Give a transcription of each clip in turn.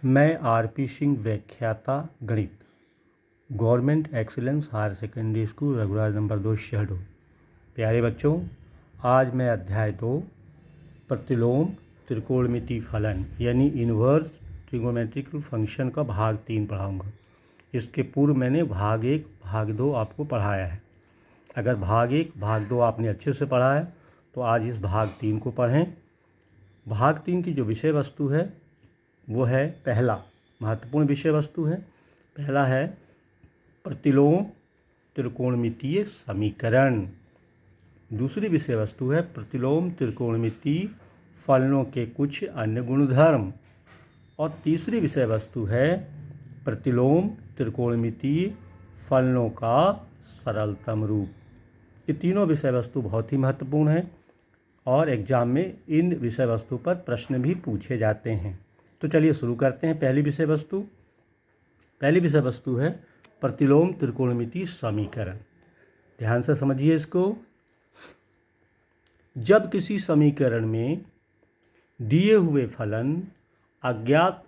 मैं आर.पी. सिंह, व्याख्याता गणित, government excellence higher secondary school Raghuraj number 2 Shahdol. प्यारे बच्चों, आज मैं अध्याय 2 प्रतिलोम त्रिकोणमिति फलन यानी इन्वर्स ट्रिगोनोमेट्रिकल फंक्शन का भाग 3 पढ़ाऊँगा। इसके पूर्व मैंने भाग 1 भाग 2 आपको पढ़ाया है। अगर भाग 1 भाग 2 आपने अच्छे से पढ़ा है तो आज इस भाग 3 को पढ़ें। भाग 3 की जो विषय वस्तु है वो है, पहला महत्वपूर्ण विषय वस्तु है, पहला है प्रतिलोम त्रिकोणमितीय समीकरण। दूसरी विषय वस्तु है प्रतिलोम त्रिकोणमितीय फलनों के कुछ अन्य गुणधर्म। और तीसरी विषय वस्तु है प्रतिलोम त्रिकोणमितीय फलनों का सरलतम रूप। ये तीनों विषय वस्तु बहुत ही महत्वपूर्ण हैं और एग्जाम में इन विषय वस्तु पर प्रश्न भी पूछे जाते हैं। तो चलिए शुरू करते हैं। पहली विषय वस्तु है प्रतिलोम त्रिकोणमितीय समीकरण। ध्यान से समझिए इसको। जब किसी समीकरण में दिए हुए फलन अज्ञात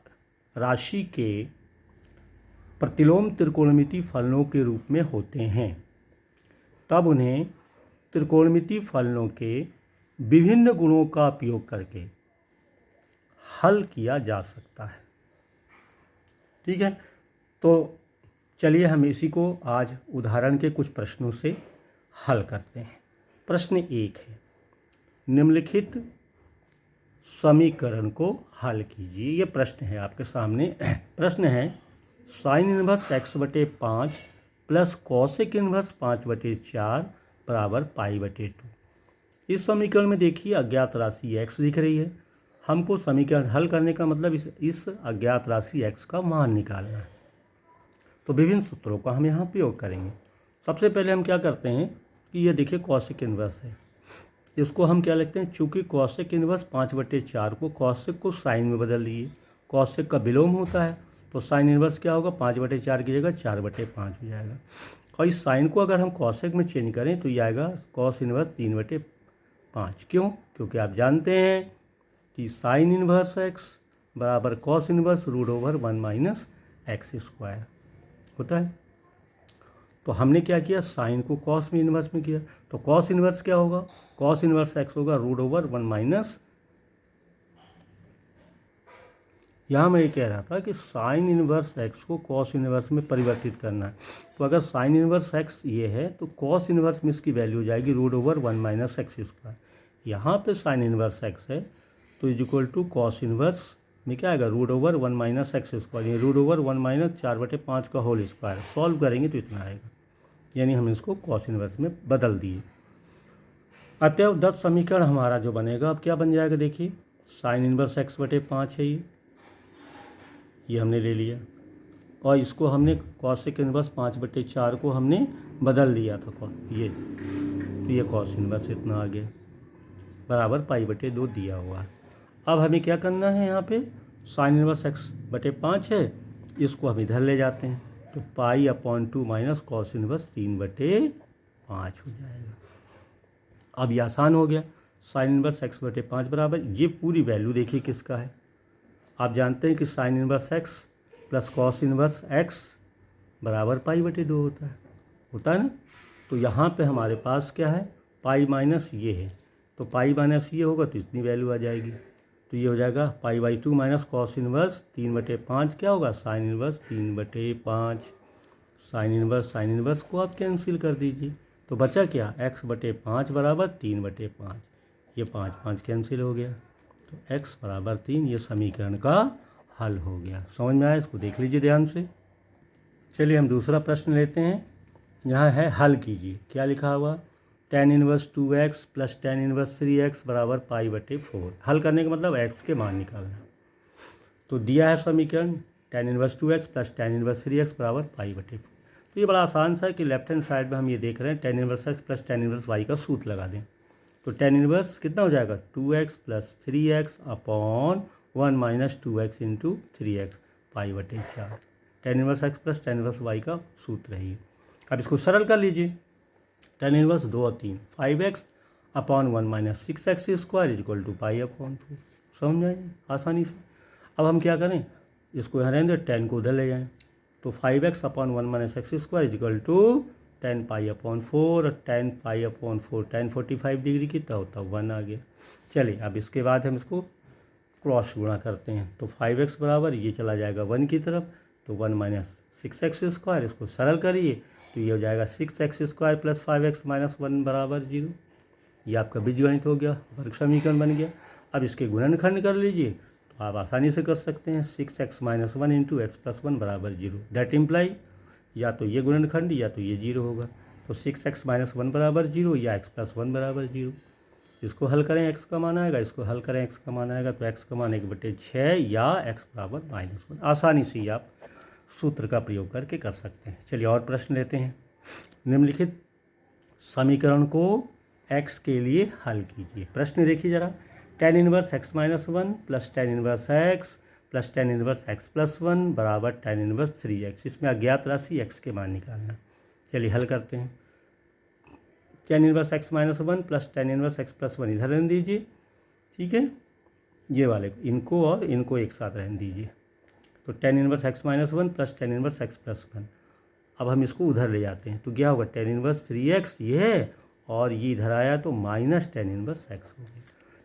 राशि के प्रतिलोम त्रिकोणमितीय फलनों के रूप में होते हैं तब उन्हें त्रिकोणमितीय फलनों के विभिन्न गुणों का उपयोग करके हल किया जा सकता है। ठीक है, तो चलिए हम इसी को आज उदाहरण के कुछ प्रश्नों से हल करते हैं। प्रश्न 1 है, निम्नलिखित समीकरण को हल कीजिए। ये प्रश्न है आपके सामने। प्रश्न है sine inverse x/5 plus cosec inverse 5/4 बराबर π/2। इस समीकरण में देखिए अज्ञात राशि x दिख रही है। हमको समीकरण हल करने का मतलब इस अज्ञात राशि x का मान निकालना है। तो विभिन्न सूत्रों का हम यहाँ प्रयोग करेंगे। सबसे पहले हम क्या करते हैं कि ये देखिए कॉसेक इनवर्स है, इसको हम क्या लिखते हैं, चूँकि कॉसेक इनवर्स 5/4 को कॉसेक को साइन में बदल दिए। कॉसेक का विलोम होता है तो साइन इनवर्स क्या होगा, 5/4 की जगह 4/5 हो जाएगा। और इस साइन को अगर हम कॉसेक में चेंज करें तो ये आएगा कॉस इनवर्स 3/5। क्यों? क्योंकि आप जानते हैं कि साइन इनवर्स x बराबर कॉस इनवर्स √1 - x² होता है। तो हमने क्या किया, साइन को कॉस में इन्वर्स में किया। तो कॉस इन्वर्स क्या होगा, कॉस इन्वर्स x होगा √1 - यहाँ मैं ये कह रहा था कि साइन इन्वर्स x को कॉस इन्वर्स में परिवर्तित करना है। तो अगर साइन इन्वर्स x ये है तो कॉस इन्वर्स में इसकी वैल्यू हो जाएगी √1 - x²। यहाँ पे साइन इन्वर्स x है तो is equal to cos inverse में क्या आएगा, √1 - x², यानी √1 - 4/5 का होल स्क्वायर। सॉल्व करेंगे तो इतना आएगा, यानी हम इसको कॉस इन्वर्स में बदल दिए। अतएव 10 समीकरण हमारा जो बनेगा अब क्या बन जाएगा, देखिए साइन इन्वर्स x/5 है ये हमने ले लिया और इसको हमने कॉसेक इन्वर्स 5/4 को हमने बदल दिया था ये, तो ये कॉस इन्वर्स इतना आ गया बराबर π/2 दिया हुआ है। अब हमें क्या करना है, यहाँ पे साइन इनवर्स x/5 है, इसको हम इधर ले जाते हैं तो π/2 माइनस कॉस इनवर्स 3/5 हो जाएगा। अब ये आसान हो गया। साइन इनवर्स x/5 बराबर, ये पूरी वैल्यू देखिए किसका है। आप जानते हैं कि sine inverse x plus cos inverse x बराबर π/2 होता है ना। तो यहाँ पे हमारे पास क्या है, पाई माइनस ये है, तो पाई माइनस ये होगा तो इतनी वैल्यू आ जाएगी। तो ये हो जाएगा π/2 माइनस कॉस इनवर्स 3/5 क्या होगा, साइन इनवर्स 3/5। साइन इनवर्स को आप कैंसिल कर दीजिए तो बचा क्या, x/5 बराबर 3/5। ये 5 कैंसिल हो गया तो x बराबर 3। ये समीकरण का हल हो गया। समझ में आया? इसको देख लीजिए ध्यान से। चलिए हम दूसरा प्रश्न लेते हैं। यहाँ है हल कीजिए। क्या लिखा हुआ, tan inverse 2x plus tan inverse 3x बराबर π/4। हल करने का मतलब x के मान निकालना। तो दिया है समीकरण tan inverse 2x plus tan inverse 3x बराबर π/4। तो ये बड़ा आसान सा है कि लेफ्ट हैंड साइड में हम ये देख रहे हैं tan inverse x plus tan inverse y का सूत्र लगा दें। तो tan इनवर्स कितना हो जाएगा, 2x plus 3x upon 1 - 2x into 3x π/4। tan inverse x plus tan inverse y का सूत्र है। अब इसको सरल कर लीजिए। tan इनवर्स 2 और 3 5x upon 1 - 6x² is equal to π/4। समझ आइए आसानी से। अब हम क्या करें, इसको यहाँ रहने दो, 10 को उधर ले जाएं तो 5x upon 1 minus x square equal to 10 pi upon 4 और 10 पाई अपॉन 4 1045 डिग्री कितना होता है 1 आ गया। चलिए अब इसके बाद हम इसको क्रॉस गुणा करते हैं तो 5x बराबर ये चला जाएगा 1 की तरफ तो 1 माइनस 6x स्क्वायर, इसको सरल करिए तो ये हो जाएगा 6x square plus 5x minus 1 बराबर 0। ये आपका बीजगणित हो गया, वर्ग समीकरण बन गया। अब इसके गुणनखंड कर लीजिए तो आप आसानी से कर सकते हैं 6x minus 1 into x plus 1 बराबर 0। दैट इम्प्लाई या तो ये गुणनखंड या तो ये 0 होगा। तो 6x माइनस 1 बराबर 0 या एक्स प्लस 1 बराबर 0। इसको हल करें x का मान आएगा, इसको हल करें x का मान आएगा तो x का मान 1/6 या x बराबर -1। आसानी से आप सूत्र का प्रयोग करके कर सकते हैं। चलिए और प्रश्न लेते हैं। निम्नलिखित समीकरण को x के लिए हल कीजिए। प्रश्न देखिए जरा, tan inverse x minus 1 plus tan inverse x plus tan inverse x plus 1 बराबर tan इनवर्स 3x। इसमें अज्ञात राशि x के मान निकालना। चलिए हल करते हैं। tan inverse x minus 1 plus tan inverse x plus 1 इधर रहने दीजिए, ठीक है, ये वाले इनको और इनको एक साथ रहने दीजिए। तो tan inverse x minus 1 plus tan inverse x plus 1। अब हम इसको उधर ले जाते हैं तो क्या होगा tan इनवर्स 3x ये है और ये इधर आया तो माइनस tan इनवर्स x हो गया।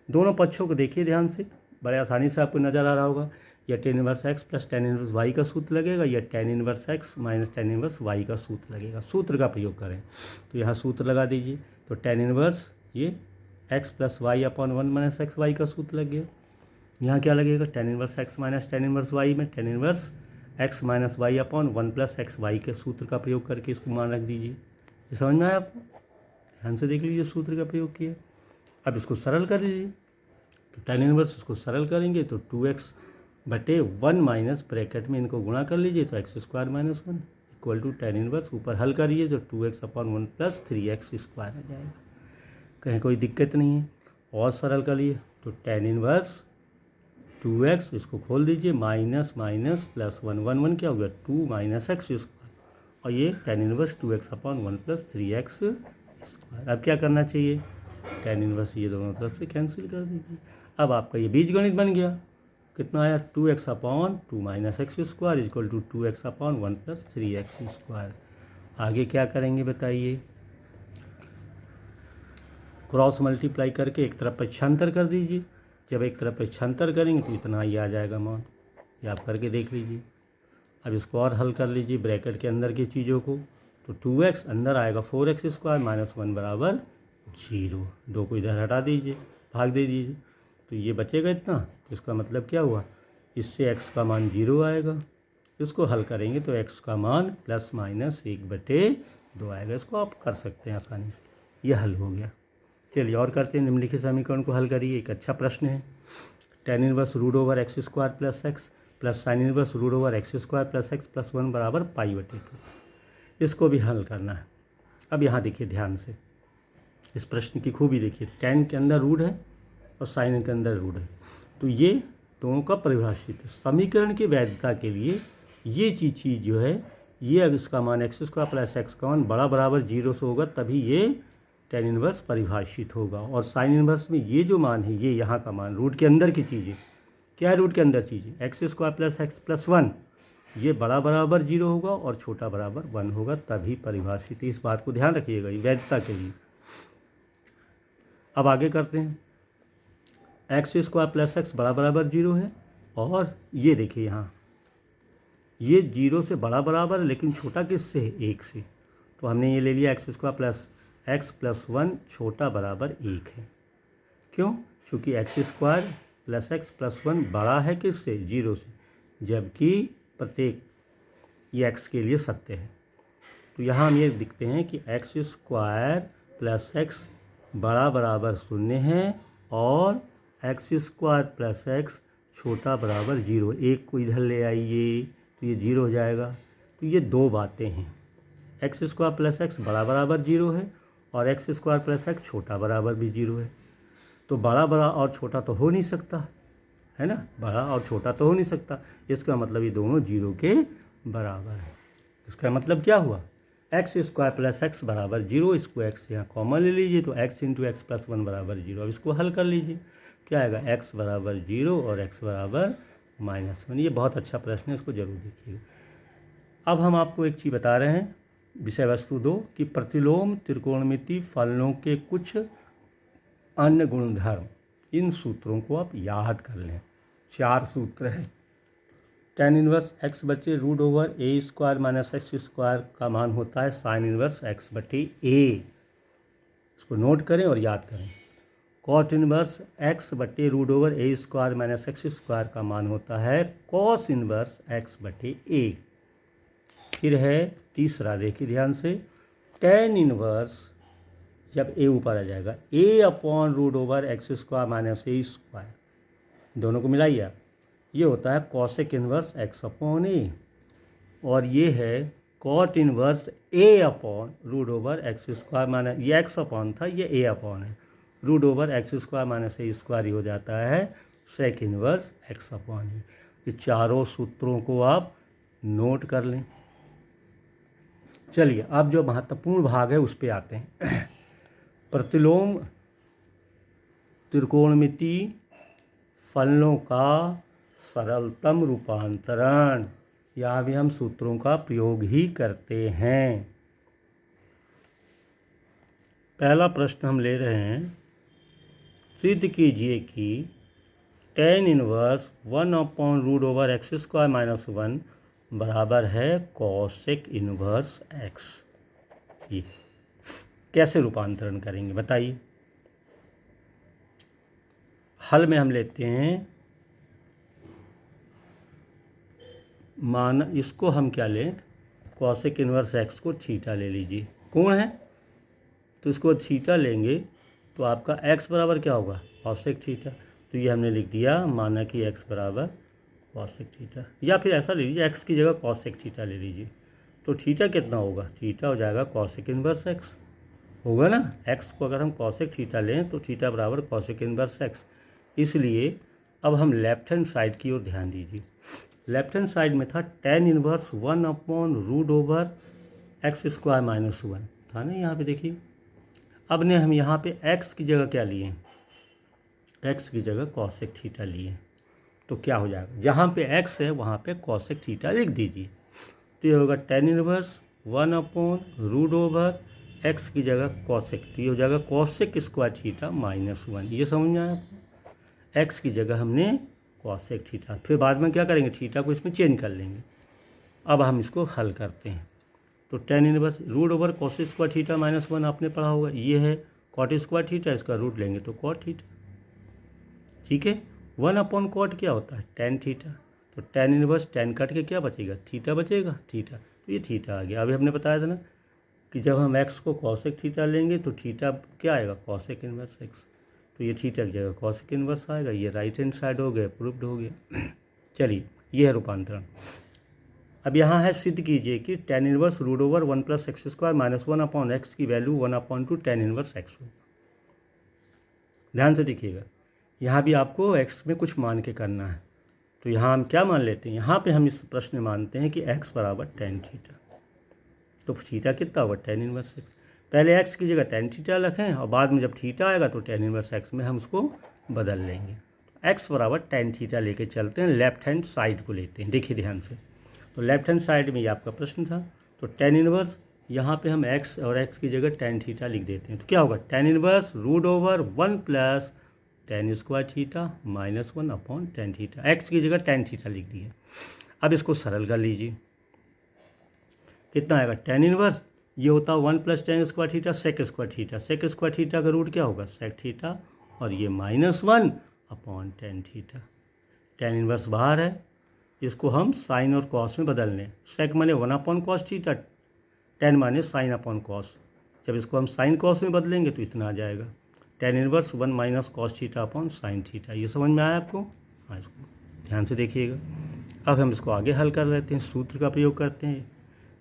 दोनों पक्षों को देखिए ध्यान से, बड़े आसानी से आपको नज़र आ रहा होगा। या tan inverse x plus tan inverse y का सूत्र लगेगा या tan inverse x minus tan inverse y का सूत्र लगेगा। सूत्र का प्रयोग करें तो यहाँ सूत्र लगा दीजिए तो tan इनवर्स ये x plus y upon 1 minus x y का सूत्र लग गया। यहाँ क्या लगेगा tan inverse x minus tan inverse y में tan inverse x minus y upon 1 plus x y के सूत्र का प्रयोग करके इसको मान रख दीजिए। ये समझ में आया आपको? ध्यान से देख लीजिए, सूत्र का प्रयोग किया। अब इसको सरल कर लीजिए तो tan इनवर्स इसको सरल करेंगे तो 2x/1 माइनस ब्रैकेट में इनको गुणा कर लीजिए तो x square minus 1 equal to tan inverse ऊपर हल करिए तो 2x upon 1 plus 3x square आ जाएगा। कहीं कोई दिक्कत नहीं है। और सरल करिए तो tan इनवर्स 2x इसको खोल दीजिए माइनस माइनस प्लस 1 1 1 क्या हो गया 2 माइनस एक्स स्क्वायर और ये tan inverse 2x upon 1 plus 3x square. अब क्या करना चाहिए, tan इनवर्स ये दोनों तरफ से कैंसिल कर दीजिए। अब आपका ये बीजगणित बन गया। कितना आया 2x upon 2 minus x square equal to 2x upon 1 plus 3x square. आगे क्या करेंगे बताइए, क्रॉस मल्टीप्लाई करके एक तरफ पक्षांतर कर दीजिए। जब एक तरफ पक्षांतर करेंगे तो इतना ही आ जाएगा मान, ये आप करके देख लीजिए। अब इसको और हल कर लीजिए ब्रैकेट के अंदर की चीज़ों को तो 2x अंदर आएगा 4x स्क्वायर माइनस 1 बराबर 0। 2 को इधर हटा दीजिए, भाग दे दीजिए तो ये बचेगा इतना। तो इसका मतलब क्या हुआ, इससे x का मान 0 आएगा। इसको हल करेंगे तो x का मान प्लस माइनस 1/2 आएगा। इसको आप कर सकते हैं आसानी से, यह हल हो गया। चलिए और करते हैं। निम्नलिखित समीकरण को हल करिए। एक अच्छा प्रश्न है, tan inverse root over x square plus x plus sine inverse root over x square plus x plus 1 बराबर π/2। इसको भी हल करना है। अब यहाँ देखिए ध्यान से, इस प्रश्न की खूबी देखिए, tan के अंदर रूट है और साइन के अंदर रूट है तो ये दोनों का परिभाषित है। समीकरण की वैधता के लिए ये चीज़ जो है ये अगर इसका मान एक्स स्क्वायर प्लस एक्स का मान बड़ा बराबर 0 से होगा तभी ये tan इनवर्स परिभाषित होगा। और साइन इनवर्स में ये जो मान है ये यहाँ का मान रूट के अंदर की चीज़ें क्या है, रूट के अंदर चीज़ें x square plus x plus 1 ये बड़ा बराबर 0 होगा और छोटा बराबर 1 होगा तभी परिभाषित। इस बात को ध्यान रखिएगा ये वैधता के लिए। अब आगे करते हैं, एक्स स्क्वायर प्लस एक्स बड़ा बराबर 0 है और ये देखिए यहाँ ये 0 से बड़ा बराबर है लेकिन छोटा किससे है, 1 से। तो हमने ये ले लिया x square plus x plus 1 छोटा बराबर 1 है। क्यों, क्योंकि x square plus x plus 1 बड़ा है किससे, 0 से, जबकि प्रत्येक ये एक्स के लिए सत्य है। तो यहाँ हम ये दिखते हैं कि एक्स स्क्वायर प्लस एक्स बड़ा बराबर 0 है और एक्स स्क्वायर प्लस एक्स छोटा बराबर 0। 1 को इधर ले आइए तो ये 0 हो जाएगा। तो ये दो बातें हैं, एक्स स्क्वायर प्लस एक्स बड़ा बराबर 0 है और एक्स स्क्वायर प्लस एक्स छोटा बराबर भी 0 है। तो बड़ा बड़ा और छोटा तो हो नहीं सकता है ना, बड़ा और छोटा तो हो नहीं सकता। इसका मतलब ये दोनों 0 के बराबर है। इसका मतलब क्या हुआ, एक्स स्क्वायर प्लस एक्स बराबर 0। इसको एक्स यहाँ कॉमन ले लीजिए तो एक्स इंटू एक्स प्लस 1 बराबर 0। अब इसको हल कर लीजिए, क्या आएगा, एक्स बराबर 0 और एक्स बराबर -1। ये बहुत अच्छा प्रश्न है, इसको जरूर देखिएगा। अब हम आपको एक चीज़ बता रहे हैं, विषय वस्तु 2 कि प्रतिलोम त्रिकोणमिति फलनों के कुछ अन्य गुणधर्म। इन सूत्रों को आप याद कर लें। 4 सूत्र हैं। tan इनवर्स x बटे रूट ओवर ए स्क्वायर माइनस एक्स स्क्वायर का मान होता है साइन इनवर्स x बटे ए। इसको नोट करें और याद करें। कॉट इनवर्स x बटे रूट ओवर ए स्क्वायर माइनस एक्स स्क्वायर का मान होता है कॉस इनवर्स x बटे ए। फिर है तीसरा, देखिए ध्यान से, tan इनवर्स जब a ऊपर आ जाएगा a upon root over x square minus a square, दोनों को मिलाइए आप, ये होता है cosec inverse x upon a. और ये है cot inverse a upon root over x square minus, ये x अपॉन था, ये a अपॉन है, root over x square minus a square ही हो जाता है sec inverse x upon a. ये चारों सूत्रों को आप नोट कर लें। चलिए अब जो महत्वपूर्ण भाग है उस पर आते हैं। प्रतिलोम त्रिकोणमिति फलनों का सरलतम रूपांतरण, यहाँ भी हम सूत्रों का प्रयोग ही करते हैं। पहला प्रश्न हम ले रहे हैं, सिद्ध कीजिए कि tan inverse 1 upon root over x square minus 1 बराबर है कॉसेक इनवर्स x। ये कैसे रूपांतरण करेंगे बताइए। हल में हम लेते हैं, मान इसको हम क्या लें, कॉसेक इनवर्स x को थीटा ले लीजिए, कोण है तो इसको थीटा लेंगे तो आपका x बराबर क्या होगा, कॉसेक थीटा। तो ये हमने लिख दिया, माना कि x बराबर कॉसेक थीटा, या फिर ऐसा ले लीजिए x की जगह कॉसेक थीटा ले लीजिए। तो थीटा कितना होगा, थीटा हो जाएगा कॉसेक इनवर्स x, होगा ना। x को अगर हम कॉसेक थीटा लें तो थीटा बराबर कॉसेक इनवर्स x। इसलिए अब हम लेफ्ट हैंड साइड की ओर ध्यान दीजिए। लेफ्ट हैंड साइड में था tan inverse 1 upon root over x square minus 1 था ना, यहाँ पे देखिए। अब ने हम यहाँ पे x की जगह क्या लिए, x की जगह कॉसेक थीटा लिए, तो क्या हो जाएगा, जहाँ पे x है वहाँ पे कॉसेक थीटा लिख दीजिए। तो ये होगा tan inverse 1 upon root over x की जगह कॉसेक, तो ये हो जाएगा कॉसेक स्क्वायर थीटा माइनस 1। ये समझ में आया आपको, x की जगह हमने कॉसेक थीटा, फिर बाद में क्या करेंगे, थीटा को इसमें चेंज कर लेंगे। अब हम इसको हल करते हैं। तो tan inverse root over cosec square theta minus 1 आपने पढ़ा होगा, ये है कॉट स्क्वायर थीटा, इसका रूट लेंगे तो कॉट थीटा, ठीक है। 1 अपॉन कॉट क्या होता है, tan थीटा, तो tan इनवर्स tan कट के क्या बचेगा, थीटा बचेगा, थीटा, तो ये थीटा आ गया। अभी हमने बताया था ना कि जब हम x को कॉसेक थीटा लेंगे तो थीटा क्या आएगा, कॉसेक इनवर्स x, तो ये थीटा की जगह कॉसेक इनवर्स आएगा। ये राइट हैंड साइड हो गया, प्रूव्ड हो गया। चलिए ये है रूपांतरण। अब यहाँ है, सिद्ध कीजिए कि tan inverse root over 1 plus x square minus 1 upon x की value 1 upon 2 tan inverse x हो। ध्यान से देखिएगा, यहाँ भी आपको x में कुछ मान के करना है। तो यहाँ हम क्या मान लेते हैं, यहाँ पे हम इस प्रश्न में मानते हैं कि x बराबर tan थीटा, तो थीटा कितना होगा, tan इनवर्स x। पहले x की जगह tan थीटा रखें और बाद में जब थीटा आएगा तो tan इनवर्स x में हम उसको बदल लेंगे। x बराबर tan थीटा लेके चलते हैं, लेफ्ट हैंड साइड को लेते हैं। देखिए ध्यान से, तो लेफ्ट हैंड साइड में ये आपका प्रश्न था, तो tan इनवर्स यहाँ पे हम x और x की जगह tan थीटा लिख देते हैं। तो क्या होगा, tan inverse root over 1 plus tan square theta minus 1 upon tan theta, x की जगह tan थीटा लिख दिया। अब इसको सरल कर लीजिए, कितना आएगा, tan इनवर्स ये होता है 1 plus tan square theta sec square theta, sec square theta का रूट क्या होगा, सेक थीटा, और ये minus 1 upon tan theta. tan inverse बाहर है, इसको हम साइन और कॉस में बदल लें। सेक माने 1 अपॉन कॉस थीटा, tan माने साइन अपॉन कॉस, जब इसको हम साइन कॉस में बदलेंगे तो इतना आ जाएगा, tan inverse 1 minus cos theta upon sine theta. ये समझ में आया आपको, हाँ इसको ध्यान से देखिएगा। अब हम इसको आगे हल कर लेते हैं, सूत्र का प्रयोग करते हैं।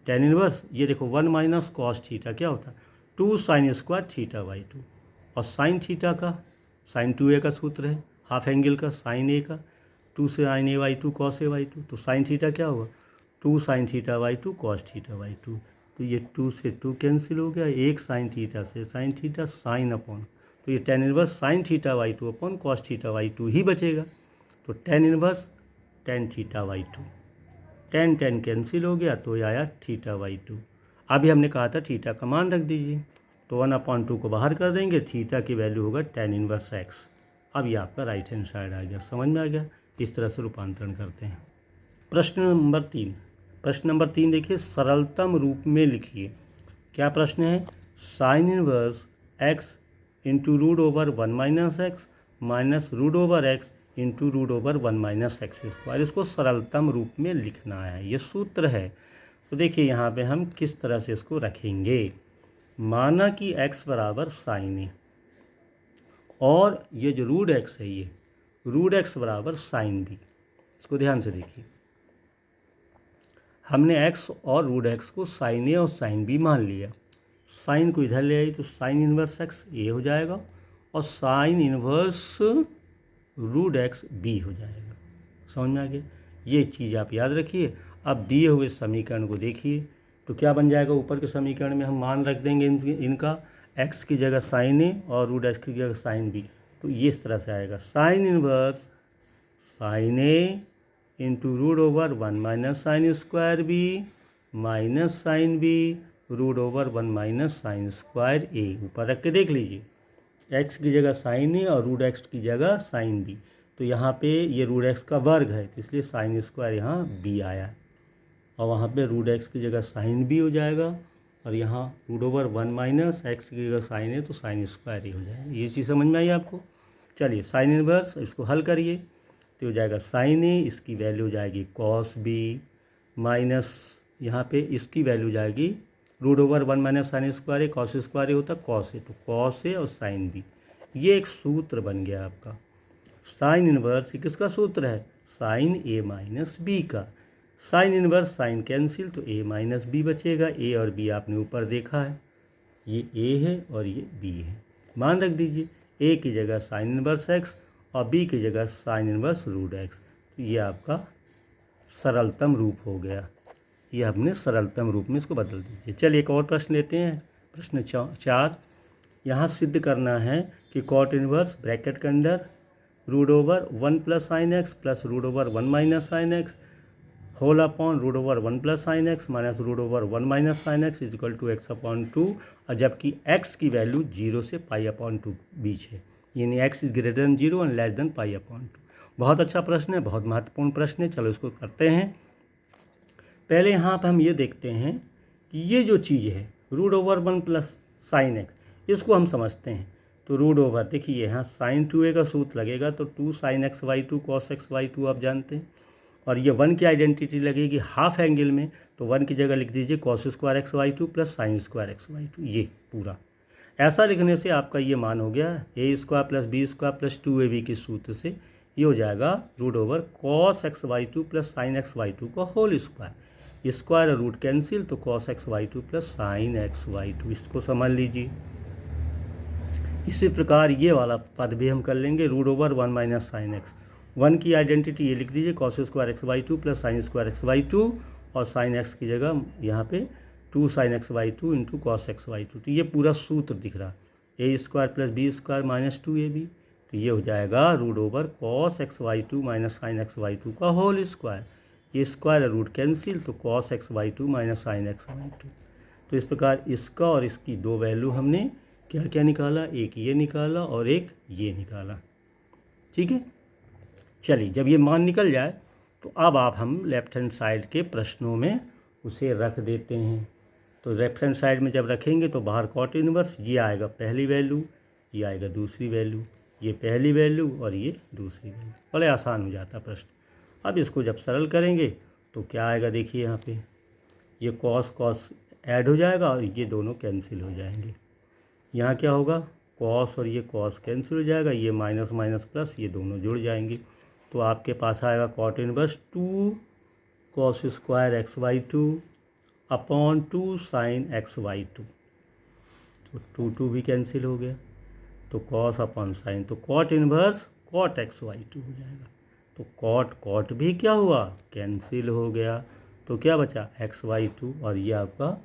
tan इनवर्स ये देखो 1 माइनस कॉस थीटा क्या होता है, 2 साइन स्क्वायर थीटा बाई 2, और साइन थीटा का साइन 2a का सूत्र है, हाफ एंगल का साइन a का, 2 से sine a by 2 cos a by 2, तो साइन थीटा क्या होगा, 2 sine theta by 2 cos theta by 2, तो ये 2 से 2 कैंसिल हो गया, एक साइन थीटा से साइन थीटा साइन अपॉन, तो ये tan inverse sine theta by 2 upon cos theta by 2 ही बचेगा। तो tan inverse tan theta by two, ten ten cancel हो गया तो ये आया थीटा बाई टू। अभी हमने कहा था थीटा का मान रख दीजिए, तो 1/2 को बाहर कर देंगे, थीटा की वैल्यू होगा टेन इनवर्स एक्स। अब ये आपका राइट हैंड साइड आ गया, समझ में आ गया। इस तरह से रूपांतरण करते हैं। प्रश्न नंबर 3, प्रश्न नंबर 3 देखिए, सरलतम रूप में लिखिए। क्या प्रश्न है? Sine inverse x into root over 1 minus x minus root over x into root over 1 minus x square, इसको सरलतम रूप में लिखना है, ये सूत्र है। तो देखिए यहाँ पे हम किस तरह से इसको रखेंगे। माना कि x बराबर साइन ए, और ये जो रूट एक्स है ये रूट एक्स बराबर साइन बी। इसको ध्यान से देखिए, हमने x और रूट एक्स को साइन ए और साइन बी मान लिया। साइन को इधर ले आई तो साइन इनवर्स एक्स ए हो जाएगा और sine inverse root x B हो जाएगा। समझ में आ गया? ये चीज़ आप याद रखिए। अब दिए हुए समीकरण को देखिए तो क्या बन जाएगा। ऊपर के समीकरण में हम मान रख देंगे इनका, x की जगह साइन ए और रूट एक्स की जगह साइन बी। तो ये इस तरह से आएगा, sine inverse sine a into root over 1 minus sine square b minus sine b root over 1 minus sine square a. ऊपर रख के देख लीजिए, x की जगह साइन ए और रूट एक्स की जगह साइन बी। तो यहाँ पे ये रूट एक्स का वर्ग है तो इसलिए साइन स्क्वायर यहाँ बी आया, और वहाँ पे रूट एक्स की जगह साइन बी हो जाएगा, और यहाँ रूट ओवर 1 माइनस एक्स की जगह साइन है तो साइन स्क्वायर ही हो जाएगा। ये चीज़ समझ में आई आपको? चलिए साइन इनवर्स इसको हल करिए तो हो जाएगा साइन ए, इसकी वैल्यू हो जाएगी कॉस बी, माइनस यहाँ पे इसकी वैल्यू जाएगी root over 1 minus sine square a, cos square a होता है कॉस ए, तो कॉस ए और साइन बी। ये एक सूत्र बन गया आपका। साइन इनवर्स किसका सूत्र है? साइन ए माइनस बी का। साइन इनवर्स साइन कैंसिल तो ए माइनस बी बचेगा। ए और बी आपने ऊपर देखा है, ये ए है और ये बी है। मान रख दीजिए, ए की जगह साइन इनवर्स एक्स और बी की जगह साइन इनवर्स रूट एक्स। तो ये आपका सरलतम रूप हो गया। ये हमने सरलतम रूप में इसको बदल दीजिए। चलिए एक और प्रश्न लेते हैं। प्रश्न 4, यहाँ सिद्ध करना है कि कॉट इनवर्स ब्रैकेट के अंदर root over 1 plus sine x plus root over 1 minus sine x whole upon root over 1 plus sine x minus root over 1 minus sine x is equal to x upon 2, और जबकि x की value 0 से pi upon 2 बीच है, यानी x is greater than 0 and less than pi upon 2। बहुत अच्छा प्रश्न है, बहुत महत्वपूर्ण प्रश्न है। चलो इसको करते हैं। पहले यहाँ पर हम ये देखते हैं कि ये जो चीज़ है root over 1 plus sine x, इसको हम समझते हैं। तो रूट ओवर देखिए यहाँ साइन 2a का सूत्र लगेगा तो 2 sine x by 2 cos x by 2 आप जानते हैं, और ये 1 की आइडेंटिटी लगेगी हाफ एंगल में, तो 1 की जगह लिख दीजिए cos square x by 2 plus sine square x by 2। ये पूरा ऐसा लिखने से आपका ये मान हो गया a square plus b square plus 2ab के सूत्र से ये हो जाएगा root over cos x by 2 plus sine x by 2 का होल स्क्वायर। स्क्वायर और रूट कैंसिल तो cos x by 2 plus sine x by 2, इसको समझ लीजिए। इसी प्रकार ये वाला पद भी हम कर लेंगे, root over 1 minus sine x. 1 की आइडेंटिटी ये लिख दीजिए cos square x by 2 plus sine square x by 2, और साइन एक्स की जगह यहाँ पे 2 sine x by 2 into cos x by 2। तो ये पूरा सूत्र दिख रहा, a square plus b square minus 2ab। तो ये हो जाएगा root over cos x by 2 minus sine x by 2 का होल स्क्वायर। ये स्क्वायर रूट कैंसिल तो cos x by 2 minus sine x by 2। तो इस प्रकार इसका और इसकी दो वैल्यू हमने क्या क्या निकाला, एक ये निकाला और एक ये निकाला। ठीक है, चलिए जब ये मान निकल जाए तो अब आप हम लेफ्ट हैंड साइड के प्रश्नों में उसे रख देते हैं। तो लेफ्ट हैंड साइड में जब रखेंगे तो बाहर कॉट इनवर्स, ये आएगा पहली वैल्यू, ये आएगा दूसरी वैल्यू, ये पहली वैल्यू और ये दूसरी वैल्यू। बड़े आसान हो जाता प्रश्न। अब इसको जब सरल करेंगे तो क्या आएगा, देखिए यहाँ पे ये कॉस कॉस ऐड हो जाएगा और ये दोनों कैंसिल हो जाएंगे। यहाँ क्या होगा, कॉस और ये कॉस कैंसिल हो जाएगा, ये माइनस माइनस प्लस ये दोनों जुड़ जाएंगे। तो आपके पास आएगा cot inverse 2 cos square x by 2 upon 2 sine x by 2। तो 2 भी कैंसिल हो गया, तो कॉस अपॉन साइन, तो cot inverse cot x by 2 हो जाएगा। तो कॉट कॉट भी क्या हुआ, कैंसिल हो गया। तो क्या बचा, एक्स बाई 2, और ये आपका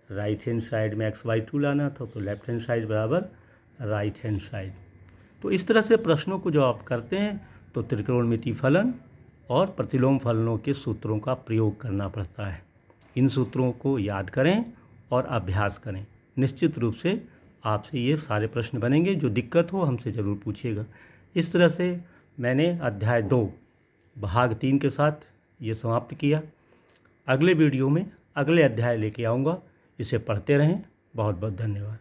राइट हैंड साइड में एक्स बाई 2 लाना था, तो लेफ्ट हैंड साइड बराबर राइट हैंड साइड। तो इस तरह से प्रश्नों को जब आप करते हैं तो त्रिकोणमिति फलन और प्रतिलोम फलनों के सूत्रों का प्रयोग करना पड़ता है। इन सूत्रों को याद करें और अभ्यास करें। निश्चित रूप से आपसे ये सारे प्रश्न बनेंगे। जो दिक्कत हो हमसे ज़रूर पूछिएगा। इस तरह से मैंने अध्याय 2 भाग 3 के साथ ये समाप्त किया। अगले वीडियो में अगले अध्याय लेके आऊँगा। इसे पढ़ते रहें। बहुत बहुत धन्यवाद।